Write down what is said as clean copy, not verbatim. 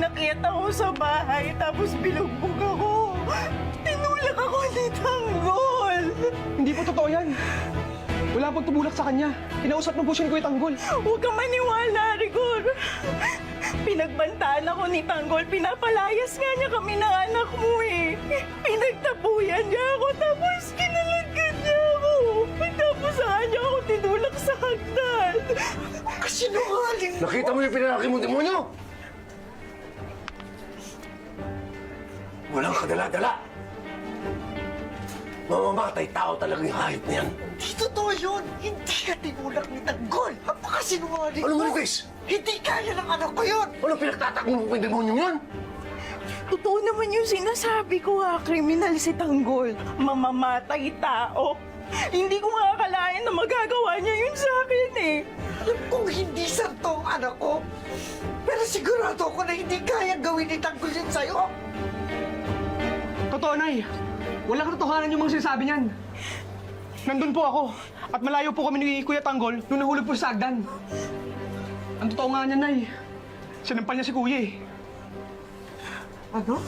inakyat ako sa bahay, tapos binugbog ako. Tinulak ako ni Tanggol. Hindi po totoo yan. Wala pong tumulak sa kanya. Kinausap mo po siya ni Kuya Tanggol. Huwag kang maniwala, Rigor. Pinagbantaan ako ni Tanggol. Pinapalayas nga niya kami ng anak mo eh. Pinagtabuyan niya ako, tapos kinalagyan niya ako. Tapos sa kanya ako tinulak sa hagdan. Kasinungaling mo. Nakita mo yung pinalaki mong demonyo? Walang kadala-dala. Mamamatay tao talaga yung hayop na yan. Di totoo yun! Hindi ka tinulak ni Tanggol! Napakasinungaling Ano mo! Marites? Hindi kaya ng anak ko yun! Anong pinagtatakbo mo yung demonyo yun? Totoo naman yung sinasabi ko ha, kriminal si Tanggol. Mamamatay tao. Hindi ko nga akalain na magagawa niya yun sa akin eh. Alam kong hindi santo ang anak ko. Pero sigurado ko na hindi kaya gawin ni Tanggol yun sa'yo. Totoo, Nay. Walang katotohanan yung mga sinasabi niyan. Nandun po ako. At malayo po kami ni Kuya Tanggol nung nahulog po sa sagdan. Ang totoo nga niya, Nay. Sinampal niya si Kuya eh. Ano?